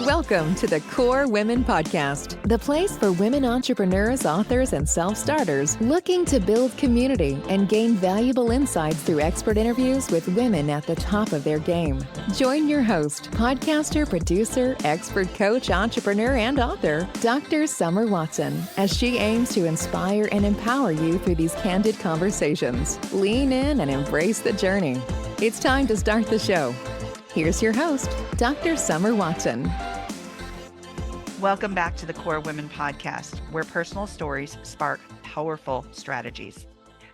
Welcome to the Core Women Podcast, the place for women entrepreneurs, authors, and self-starters looking to build community and gain valuable insights through expert interviews with women at the top of their game. Join your host, podcaster, producer, expert coach, entrepreneur, and author, Dr. Summer Watson, as she aims to inspire and empower you through these candid conversations. Lean in and embrace the journey. It's time to start the show. Here's your host, Dr. Summer Watson. Welcome back to the Core Women Podcast, where personal stories spark powerful strategies.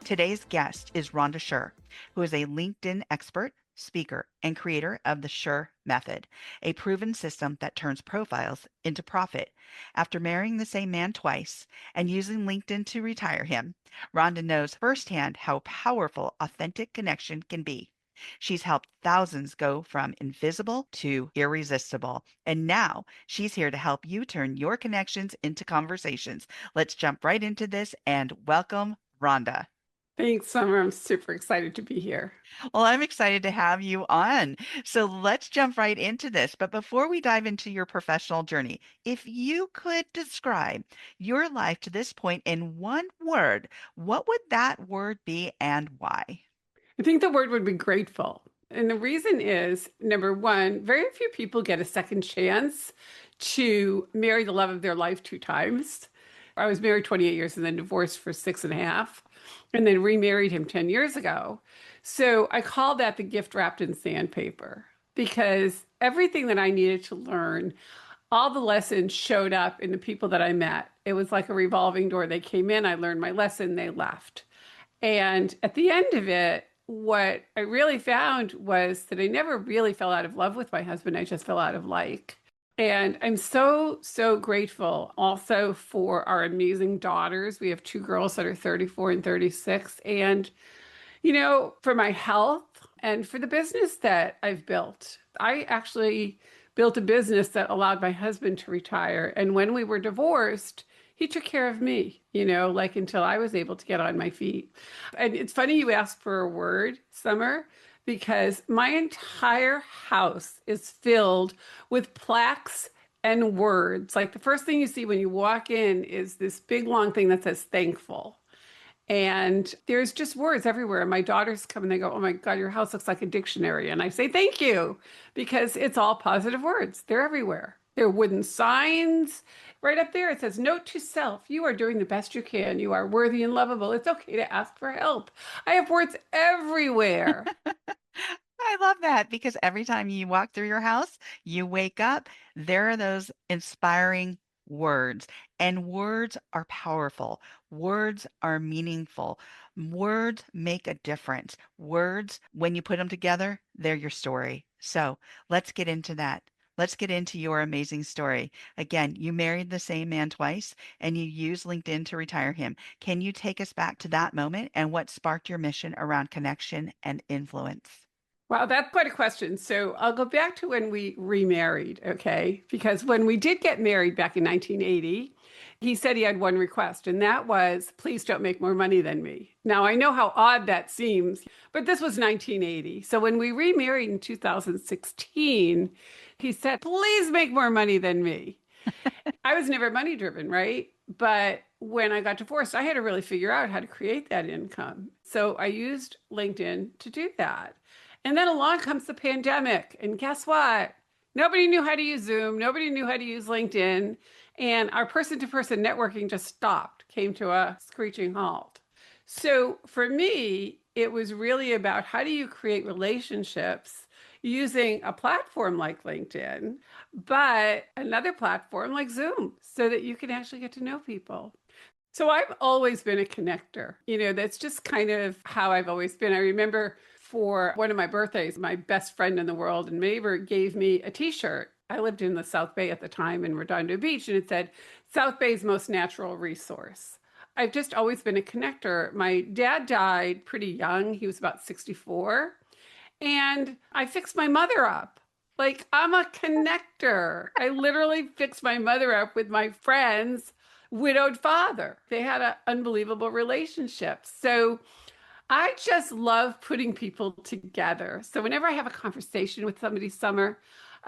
Today's guest is Rhonda Sher, who is a LinkedIn expert, speaker, and creator of the Sher method, a proven system that turns profiles into profit. After marrying the same man twice and using LinkedIn to retire him, Rhonda knows firsthand how powerful authentic connection can be. She's helped thousands go from invisible to irresistible. And now she's here to help you turn your connections into conversations. Let's jump right into this and welcome Rhonda. Thanks, Summer. I'm super excited to be here. Well, I'm excited to have you on. So let's jump right into this. But before we dive into your professional journey, if you could describe your life to this point in one word, what would that word be and why? I think the word would be grateful. And the reason is, number one, very few people get a second chance to marry the love of their life 2 times. I was married 28 years and then divorced for 6.5 and then remarried him 10 years ago. So I call that the gift wrapped in sandpaper because everything that I needed to learn, all the lessons showed up in the people that I met. It was like a revolving door. They came in, I learned my lesson, they left. And at the end of it, what I really found was that I never really fell out of love with my husband. I just fell out of like. And I'm so, so grateful also for our amazing daughters. We have 2 girls that are 34 and 36. And, for my health and for the business that I've built. I actually built a business that allowed my husband to retire. And when we were divorced, he took care of me, until I was able to get on my feet. And it's funny you asked for a word, Summer, because my entire house is filled with plaques and words. Like the first thing you see when you walk in is this big long thing that says thankful. And there's just words everywhere. My daughters come and they go, "Oh my God, your house looks like a dictionary." And I say, "Thank you," because it's all positive words. They're everywhere. There are wooden signs. Right up there, it says, "Note to self, you are doing the best you can. You are worthy and lovable. It's okay to ask for help." I have words everywhere. I love that because every time you walk through your house, you wake up, there are those inspiring words. And words are powerful. Words are meaningful. Words make a difference. Words, when you put them together, they're your story. So let's get into that. Let's get into your amazing story. Again, you married the same man twice and you used LinkedIn to retire him. Can you take us back to that moment and what sparked your mission around connection and influence? Wow, that's quite a question. So I'll go back to when we remarried, okay? Because when we did get married back in 1980, he said he had one request, and that was, "Please don't make more money than me." Now, I know how odd that seems, but this was 1980. So when we remarried in 2016, he said, "Please make more money than me." I was never money driven, right? But when I got divorced, I had to really figure out how to create that income. So I used LinkedIn to do that. And then along comes the pandemic. And guess what? Nobody knew how to use Zoom. Nobody knew how to use LinkedIn. And our person-to-person networking just stopped, came to a screeching halt. So for me, it was really about how do you create relationships using a platform like LinkedIn, but another platform like Zoom so that you can actually get to know people. So I've always been a connector. That's just kind of how I've always been. I remember for one of my birthdays, my best friend in the world and neighbor gave me a t-shirt. I lived in the South Bay at the time in Redondo Beach, and it said, "South Bay's most natural resource." I've just always been a connector. My dad died pretty young. He was about 64. And I fixed my mother up. Like, I'm a connector. I literally fixed my mother up with my friend's widowed father. They had an unbelievable relationship. So I just love putting people together. So whenever I have a conversation with somebody, Summer,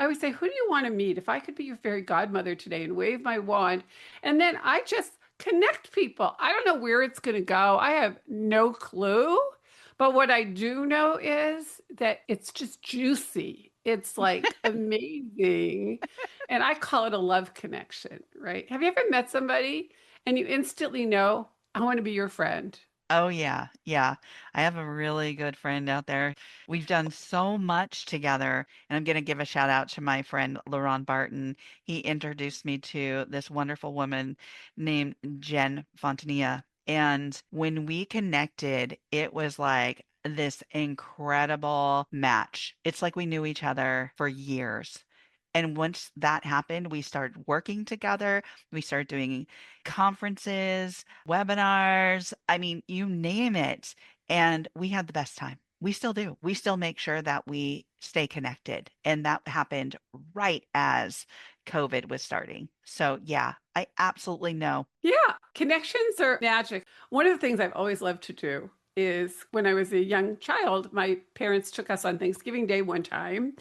I always say, who do you want to meet? If I could be your fairy godmother today and wave my wand, and then I just connect people. I don't know where it's going to go. I have no clue. But what I do know is that it's just juicy. It's like amazing. And I call it a love connection, right? Have you ever met somebody and you instantly know, I want to be your friend? Oh, yeah. Yeah. I have a really good friend out there. We've done so much together. And I'm going to give a shout out to my friend, Laurent Barton. He introduced me to this wonderful woman named Jen Fontania. And when we connected, it was like this incredible match. It's like we knew each other for years. And once that happened, we started working together. We started doing conferences, webinars. I mean, you name it. And we had the best time. We still do. We still make sure that we stay connected. And that happened right as COVID was starting. So, yeah, I absolutely know. Yeah, connections are magic. One of the things I've always loved to do is when I was a young child, my parents took us on Thanksgiving Day one time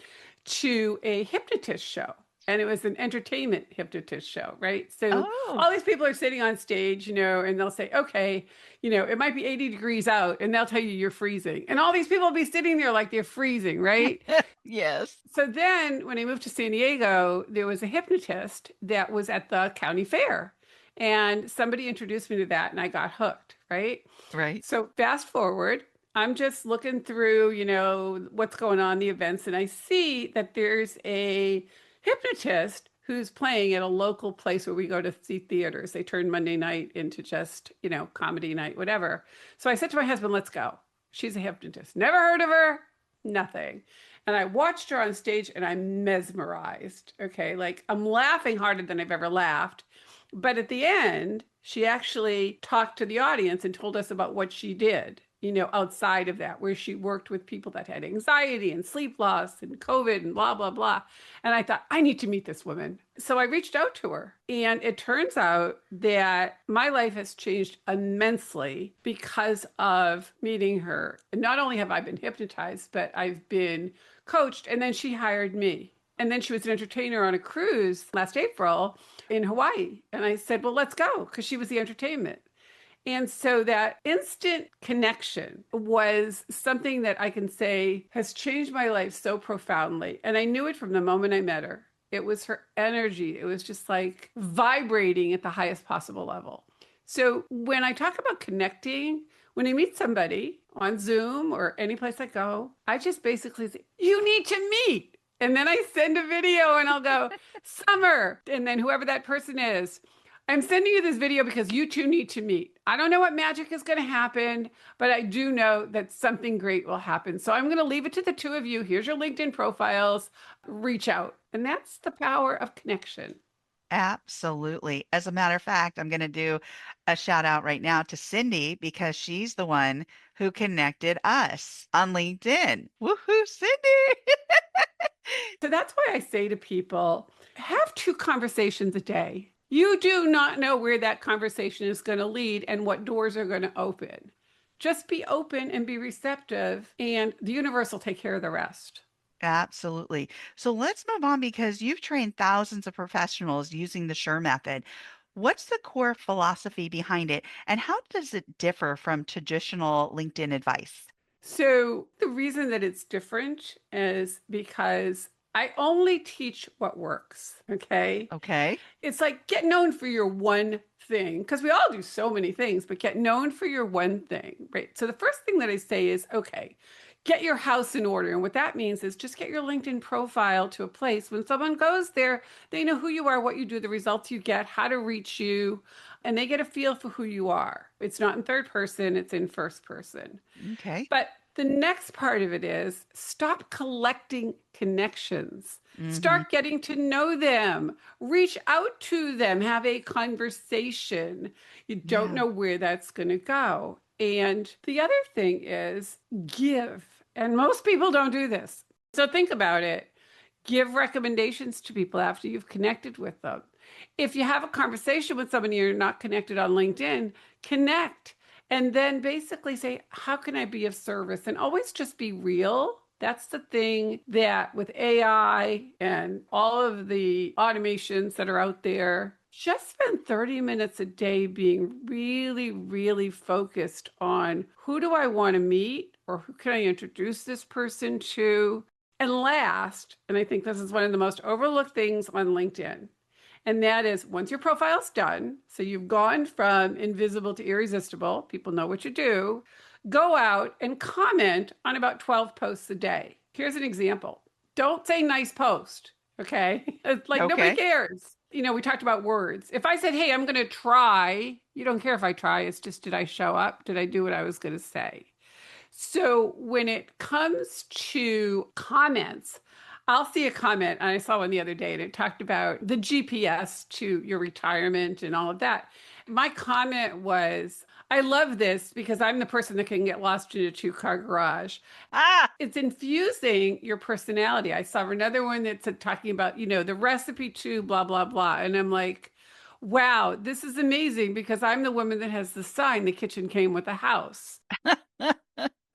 to a hypnotist show. And it was an entertainment hypnotist show, right? So Oh, all these people are sitting on stage, and they'll say, okay, it might be 80 degrees out, and they'll tell you you're freezing. And all these people will be sitting there like they're freezing, right? yes. So then when I moved to San Diego, there was a hypnotist that was at the county fair. And somebody introduced me to that, and I got hooked, right? Right. So fast forward, I'm just looking through, what's going on, the events, and I see that there's a hypnotist who's playing at a local place where we go to see theaters. They turn Monday night into just, comedy night, whatever. So I said to my husband, let's go. She's a hypnotist. Never heard of her, nothing. And I watched her on stage and I'm mesmerized. Okay. Like I'm laughing harder than I've ever laughed. But at the end, she actually talked to the audience and told us about what she did, outside of that, where she worked with people that had anxiety and sleep loss and COVID and blah, blah, blah. And I thought, I need to meet this woman. So I reached out to her. And it turns out that my life has changed immensely because of meeting her. And not only have I been hypnotized, but I've been coached. And then she hired me. And then she was an entertainer on a cruise last April in Hawaii. And I said, well, let's go, because she was the entertainment. And so that instant connection was something that I can say has changed my life so profoundly. And I knew it from the moment I met her. It was her energy. It was just like vibrating at the highest possible level. So when I talk about connecting, when I meet somebody on Zoom or any place I go, I just basically say, you need to meet. And then I send a video and I'll go, Summer. And then whoever that person is, I'm sending you this video because you two need to meet. I don't know what magic is going to happen, but I do know that something great will happen. So I'm going to leave it to the two of you. Here's your LinkedIn profiles. Reach out. And that's the power of connection. Absolutely. As a matter of fact, I'm going to do a shout out right now to Cindy because she's the one who connected us on LinkedIn. Woohoo, Cindy! So that's why I say to people, have 2 conversations a day. You do not know where that conversation is going to lead and what doors are going to open. Just be open and be receptive, and the universe will take care of the rest. Absolutely. So let's move on because you've trained thousands of professionals using the Sher method. What's the core philosophy behind it, and how does it differ from traditional LinkedIn advice? So the reason that it's different is because I only teach what works. Okay. Okay. It's like get known for your one thing, because we all do so many things, but get known for your one thing, right? So the first thing that I say is, okay, get your house in order. And what that means is just get your LinkedIn profile to a place when someone goes there, they know who you are, what you do, the results you get, how to reach you, and they get a feel for who you are. It's not in third person, it's in first person. Okay. But the next part of it is stop collecting connections. Hmm. Start getting to know them. Reach out to them. Have a conversation. You don't Yeah. know where that's going to go. And the other thing is give. And most people don't do this. So think about it. Give recommendations to people after you've connected with them. If you have a conversation with somebody you're not connected on LinkedIn, connect. And then basically say, how can I be of service? And always just be real. That's the thing that with AI and all of the automations that are out there, just spend 30 minutes a day being really, really focused on who do I want to meet or who can I introduce this person to? And last, and I think this is one of the most overlooked things on LinkedIn, and that is once your profile's done, so you've gone from invisible to irresistible, people know what you do, go out and comment on about 12 posts a day. Here's an example. Don't say nice post, okay? Like nobody Okay. cares. You know, we talked about words. If I said, hey, I'm going to try, you don't care if I try. It's just, did I show up? Did I do what I was going to say? So when it comes to comments, I'll see a comment, and I saw one the other day, and it talked about the GPS to your retirement and all of that. My comment was, I love this because I'm the person that can get lost in a two-car garage. Ah, It's infusing your personality. I saw another one that's talking about, you know, the recipe to blah, blah, blah. And I'm like, wow, this is amazing because I'm the woman that has the sign, the kitchen came with a house.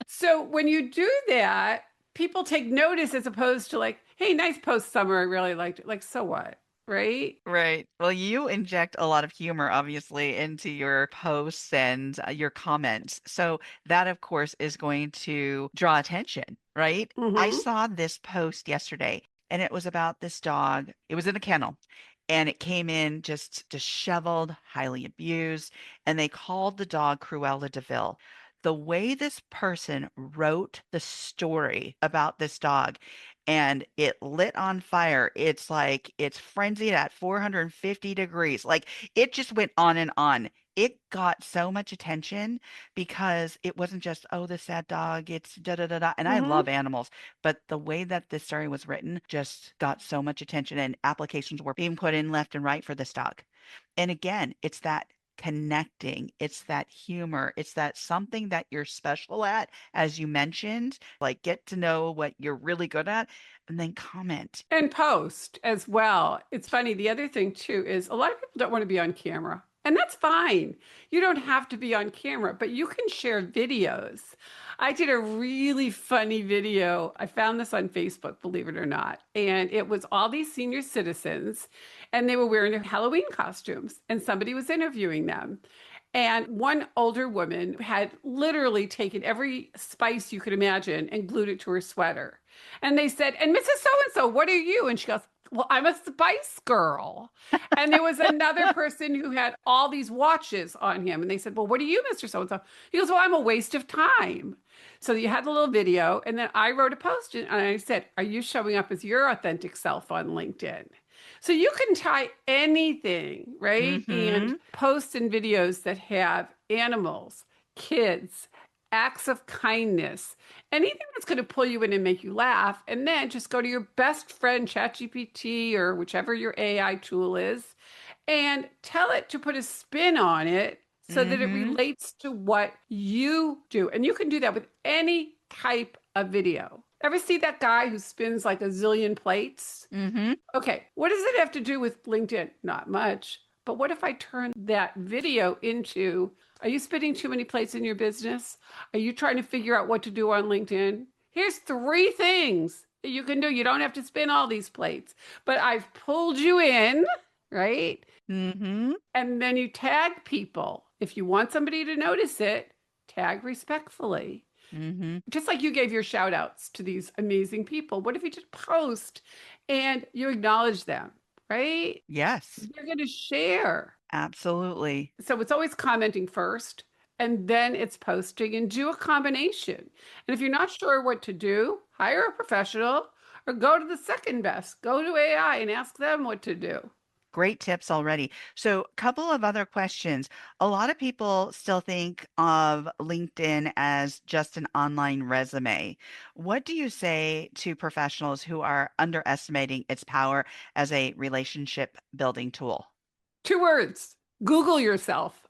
So when you do that, people take notice as opposed to like, hey, nice post, Summer. I really liked it. Like, so what? Right? right. Well, you inject a lot of humor, obviously, into your posts and your comments. So that, of course, is going to draw attention, right? I Mm-hmm. saw this post yesterday, and it was about this dog. It was in a kennel, and it came in just disheveled, highly abused, and they called the dog Cruella de Vil. The way this person wrote the story about this dog and it lit on fire. It's like it's frenzied at 450 degrees. Like it just went on and on. It got so much attention because it wasn't just, oh, the sad dog, it's da da da da. And I Mm-hmm. love animals, but the way that this story was written just got so much attention, and applications were being put in left and right for this dog. And again, it's that connecting, it's that humor, it's that something that you're special at, as you mentioned, like get to know what you're really good at and then comment. And post as well. It's funny. The other thing too is a lot of people don't want to be on camera, and that's fine. You don't have to be on camera, but you can share videos. I did a really funny video. I found this on Facebook, believe it or not. And it was all these senior citizens, and they were wearing their Halloween costumes, and somebody was interviewing them. And one older woman had literally taken every spice you could imagine and glued it to her sweater. And they said, and Mrs. So and so, what are you? And she goes, well, I'm a spice girl. And there was another person who had all these watches on him. And they said, well, what are you, Mr. So and so? He goes, well, I'm a waste of time. So you had the little video. And then I wrote a post and I said, are you showing up as your authentic self on LinkedIn? So you can tie anything, right? And Mm-hmm. posts and videos that have animals, kids, acts of kindness, anything that's going to pull you in and make you laugh. And then just go to your best friend, ChatGPT, or whichever your AI tool is, and tell it to put a spin on it so that it Mm-hmm. relates to what you do. And you can do that with any type of video. Ever see that guy who spins like a zillion plates? Mm-hmm. Okay, what does it have to do with LinkedIn? Not much. But what if I turn that video into, are you spinning too many plates in your business? Are you trying to figure out what to do on LinkedIn? Here's three things that you can do. You don't have to spin all these plates, but I've pulled you in, right? Mm-hmm. And then you tag people. If you want somebody to notice it, tag respectfully. Mm-hmm. Just like you gave your shout outs to these amazing people, what if you just post and you acknowledge them, right? Yes, They're going to share. absolutely. So it's always commenting first and then it's posting, and do a combination. And if you're not sure what to do, hire a professional or go to the second best. Go to AI and ask them what to do. Great tips already. So, a couple of other questions. A lot of people still think of LinkedIn as just an online resume. What do you say to professionals who are underestimating its power as a relationship building tool? Two words: Google yourself.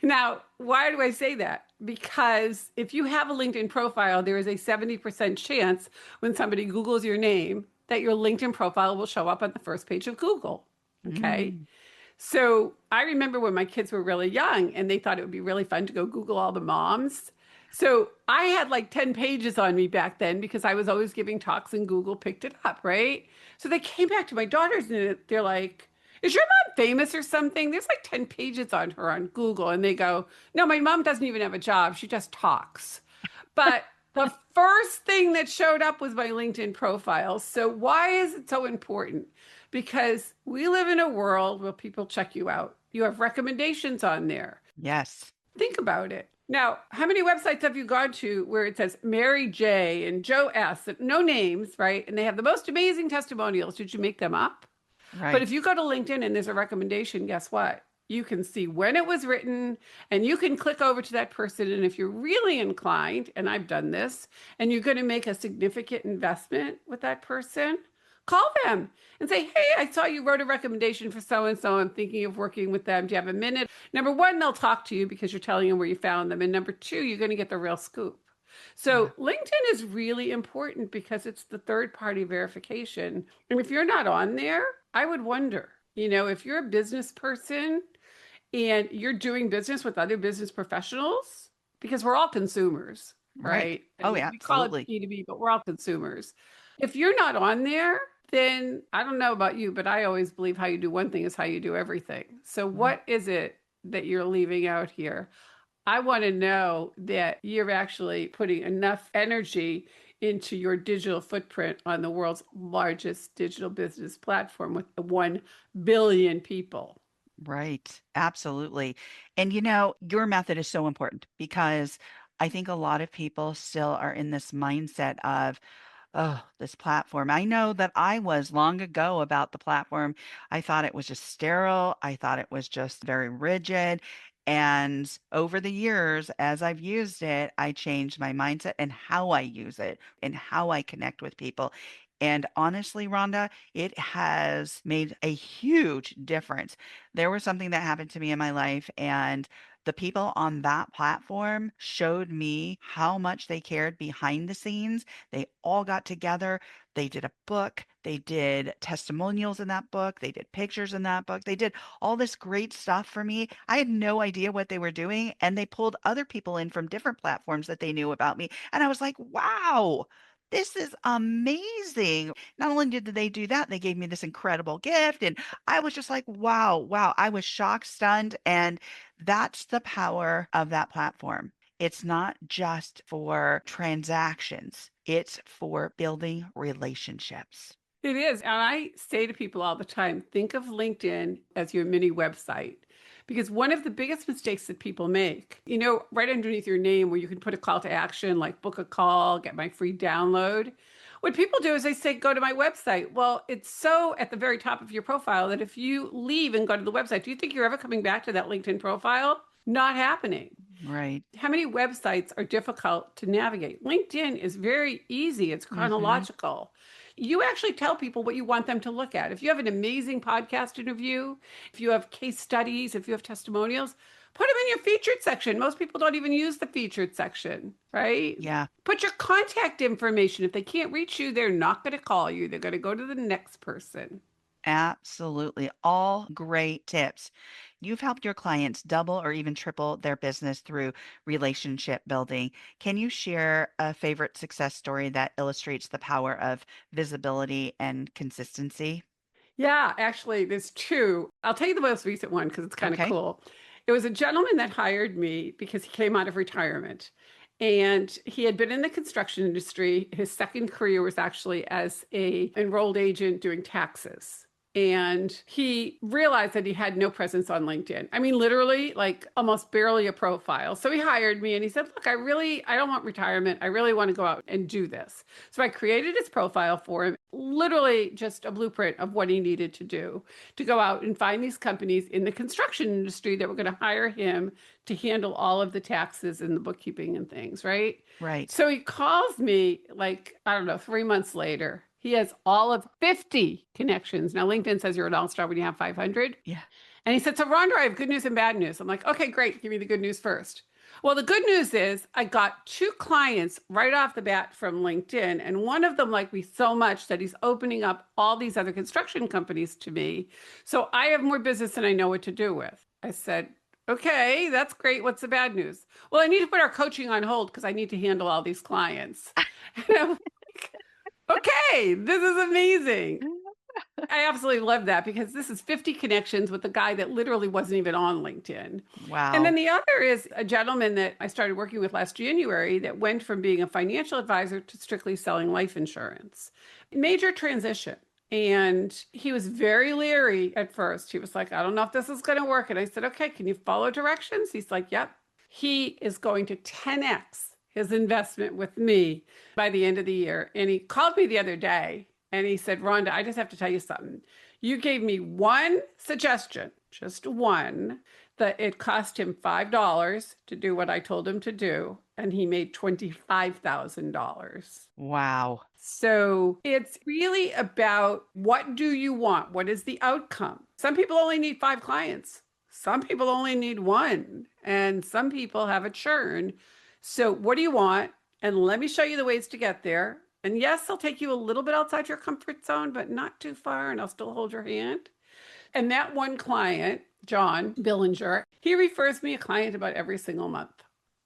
Now, why do I say that? Because if you have a LinkedIn profile, there is a 70% chance when somebody Googles your name that your LinkedIn profile will show up on the first page of Google. Okay. Mm, So I remember when my kids were really young and they thought it would be really fun to go Google all the moms. So I had like 10 pages on me back then because I was always giving talks and Google picked it up, right? So they came back to my daughters and they're like, is your mom famous or something? There's like 10 pages on her on Google. And they go, no, my mom doesn't even have a job. She just talks. But the first thing that showed up was my LinkedIn profile. So why is it so important? Because we live in a world where people check you out. You have recommendations on there. Yes. Think about it. Now, how many websites have you gone to where it says Mary J and Joe S, and no names, right? And they have the most amazing testimonials. Did you make them up? But if Right. you go to LinkedIn and there's a recommendation, guess what? You can see when it was written and you can click over to that person. And if you're really inclined, and I've done this, and you're going to make a significant investment with that person, call them and say, hey, I saw you wrote a recommendation for so and so. I'm thinking of working with them. Do you have a minute? Number one, they'll talk to you because you're telling them where you found them. And number two, you're going to get the real scoop. So Yeah. LinkedIn is really important because it's the third party verification. And if you're not on there, I would wonder, if you're a business person and you're doing business with other business professionals, because we're all consumers, Right. right? I Oh, mean, yeah, we call it absolutely. B2B, but we're all consumers. If you're not on there, then I don't know about you, but I always believe how you do one thing is how you do everything. So Right. what is it that you're leaving out here? I want to know that you're actually putting enough energy into your digital footprint on the world's largest digital business platform with 1 billion people. Right. Absolutely. And your method is so important because I think a lot of people still are in this mindset of, oh, this platform. I know that I was long ago about the platform. I thought it was just sterile. I thought it was just very rigid. And over the years, as I've used it, I changed my mindset and how I use it and how I connect with people. And honestly, Rhonda, it has made a huge difference. There was something that happened to me in my life, and the people on that platform showed me how much they cared behind the scenes. They all got together. They did a book. They did testimonials in that book. They did pictures in that book. They did all this great stuff for me. I had no idea what they were doing. And they pulled other people in from different platforms that they knew about me. And I was like, wow, this is amazing. Not only did they do that, they gave me this incredible gift. And I was just like, wow, wow. I was shocked, stunned. And that's the power of that platform. It's not just for transactions, it's for building relationships. It is. And I say to people all the time, think of LinkedIn as your mini website. Because one of the biggest mistakes that people make, right underneath your name where you can put a call to action like book a call, get my free download. What people do is they say, go to my website. Well, it's so at the very top of your profile that if you leave and go to the website, do you think you're ever coming back to that LinkedIn profile? Not happening. Right. How many websites are difficult to navigate? LinkedIn is very easy. It's Hmm. chronological. You actually tell people what you want them to look at. If you have an amazing podcast interview, if you have case studies, if you have testimonials, put them in your featured section. Most people don't even use the featured section, right? Yeah. Put your contact information. If they can't reach you, they're not going to call you. They're going to go to the next person. Absolutely. All great tips. You've helped your clients double or even triple their business through relationship building. Can you share a favorite success story that illustrates the power of visibility and consistency? Yeah, actually, there's two. I'll tell you the most recent one because it's kind of Okay. cool. It was a gentleman that hired me because he came out of retirement and he had been in the construction industry. His second career was actually as a enrolled agent doing taxes. And he realized that he had no presence on LinkedIn. I mean, literally, like almost barely a profile. So he hired me and he said, look, I don't want retirement. I really want to go out and do this. So I created his profile for him, literally just a blueprint of what he needed to do to go out and find these companies in the construction industry that were going to hire him to handle all of the taxes and the bookkeeping and things, right? Right. So he calls me like, I don't know, 3 months later. He has all of 50 connections. Now, LinkedIn says you're an all-star when you have 500. Yeah. And he said, so Rhonda, I have good news and bad news. I'm like, okay, great. Give me the good news first. Well, the good news is I got two clients right off the bat from LinkedIn. And one of them liked me so much that he's opening up all these other construction companies to me. So I have more business than I know what to do with. I said, Okay, that's great. What's the bad news? Well, I need to put our coaching on hold because I need to handle all these clients. And I'm like, okay, this is amazing. I absolutely love that because this is 50 connections with a guy that literally wasn't even on LinkedIn. And then Wow. the other is a gentleman that I started working with last January that went from being a financial advisor to strictly selling life insurance. Major transition. And he was very leery at first. He was like, I don't know if this is going to work. And I said, okay, can you follow directions? He's like, yep. He is going to 10x his investment with me by the end of the year. And he called me the other day and he said, Rhonda, I just have to tell you something. You gave me one suggestion, just one, that it cost him $5 to do what I told him to do, and he made $25,000. Wow. So it's really about what do you want? What is the outcome? Some people only need 5 clients. Some people only need one, and some people have a churn. So what do you want? And let me show you the ways to get there. And yes, I'll take you a little bit outside your comfort zone, but not too far, and I'll still hold your hand. And that one client, John Billinger, he refers me a client about every single month.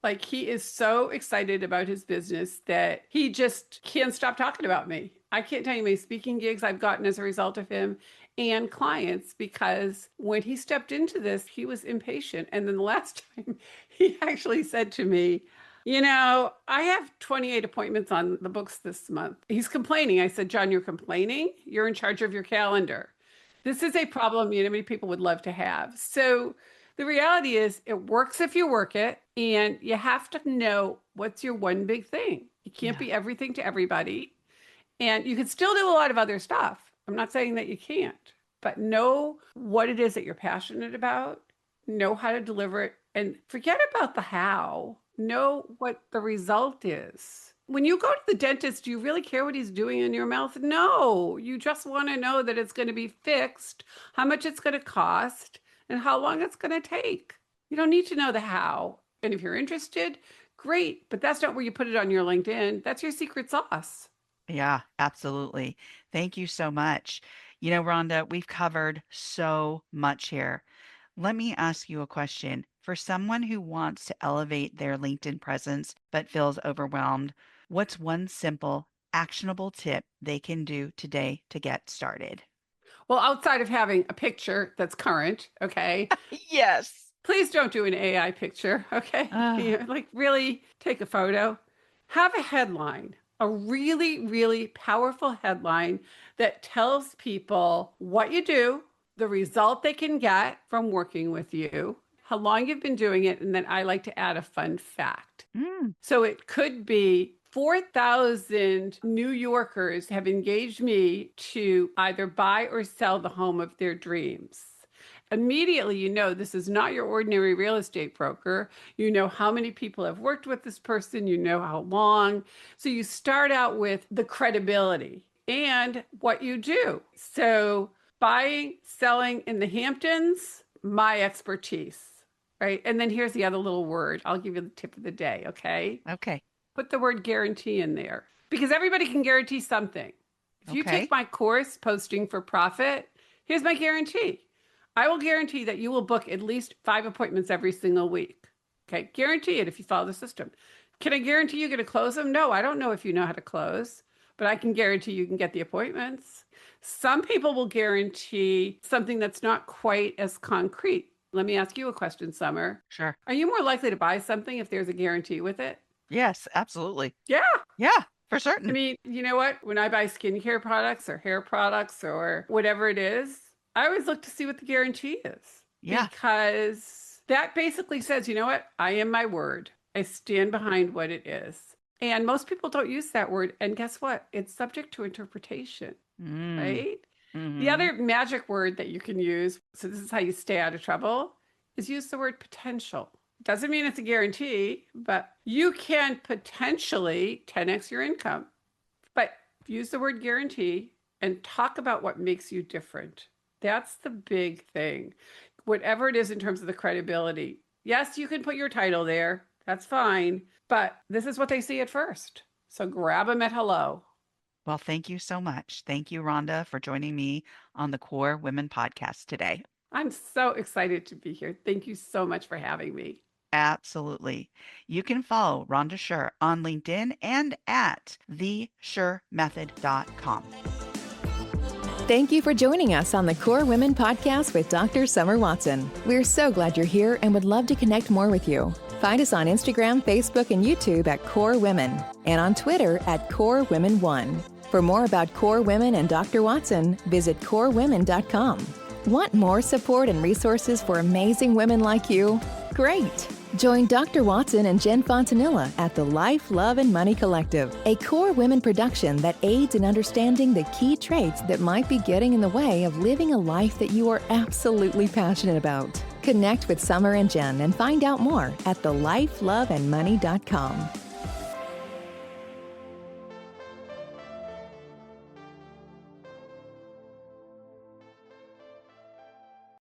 Like he is so excited about his business that he just can't stop talking about me. I can't tell you how many speaking gigs I've gotten as a result of him and clients because when he stepped into this, he was impatient. And then the last time he actually said to me, I have 28 appointments on the books this month. He's complaining. I said, John, you're complaining? You're in charge of your calendar. This is a problem many people would love to have. So the reality is it works if you work it, and you have to know what's your one big thing. You can't Yeah. be everything to everybody, and you can still do a lot of other stuff. I'm not saying that you can't, but know what it is that you're passionate about, know how to deliver it, and forget about the how. Know what the result is. When you go to the dentist, do you really care what he's doing in your mouth? No, you just want to know that it's going to be fixed, how much it's going to cost, and how long it's going to take. You don't need to know the how. And if you're interested, great, but that's not where you put it on your LinkedIn. That's your secret sauce. Yeah, absolutely. Thank you so much. Rhonda, we've covered so much here. Let me ask you a question. For someone who wants to elevate their LinkedIn presence but feels overwhelmed, what's one simple, actionable tip they can do today to get started? Well, outside of having a picture that's current, okay, Yes. please don't do an AI picture, okay? Ah, Like really take a photo. Have a headline, a really, really powerful headline that tells people what you do, the result they can get from working with you, how long you've been doing it, and then I like to add a fun fact. mm, So it could be 4,000 New Yorkers have engaged me to either buy or sell the home of their dreams. Immediately, you know this is not your ordinary real estate broker. You know how many people have worked with this person, you know how long. So you start out with the credibility and what you do. So buying, selling in the Hamptons, my expertise, right? And then here's the other little word. I'll give you the tip of the day, okay? okay. Put the word guarantee in there because everybody can guarantee something. If you take Okay. my course, Posting for Profit, here's my guarantee. I will guarantee that you will book at least 5 appointments every single week. Okay, guarantee it if you follow the system. Can I guarantee you're going to close them? No, I don't know if you know how to close, but I can guarantee you can get the appointments. Some people will guarantee something that's not quite as concrete. Let me ask you a question, Summer. Sure. Are you more likely to buy something if there's a guarantee with it? Yes, absolutely. Yeah. Yeah, for I certain. mean, you know what? When I buy skincare products or hair products or whatever it is, I always look to see what the guarantee is Yeah. because that basically says, you know what? I am my word. I stand behind what it is. And most people don't use that word. And guess what? It's subject to interpretation, Mm, right? The mm-hmm. other magic word that you can use, so this is how you stay out of trouble, is use the word potential. Doesn't mean it's a guarantee, but you can potentially 10x your income. But use the word guarantee and talk about what makes you different. That's the big thing. Whatever it is in terms of the credibility. Yes, you can put your title there. That's fine. But this is what they see at first. So grab them at hello. Well, thank you so much. Thank you, Rhonda, for joining me on the Core Women podcast today. I'm so excited to be here. Thank you so much for having me. Absolutely. You can follow Rhonda Sher on LinkedIn and at theshermethod.com. Thank you for joining us on the Core Women Podcast with Dr. Summer Watson. We're so glad you're here and would love to connect more with you. Find us on Instagram, Facebook, and YouTube at Core Women, and on Twitter at Core Women 1. For more about Core Women and Dr. Watson, visit corewomen.com. Want more support and resources for amazing women like you? Great! Join Dr. Watson and Jen Fontanilla at the Life, Love, and Money Collective, a Core Women production that aids in understanding the key traits that might be getting in the way of living a life that you are absolutely passionate about. Connect with Summer and Jen and find out more at thelifeloveandmoney.com.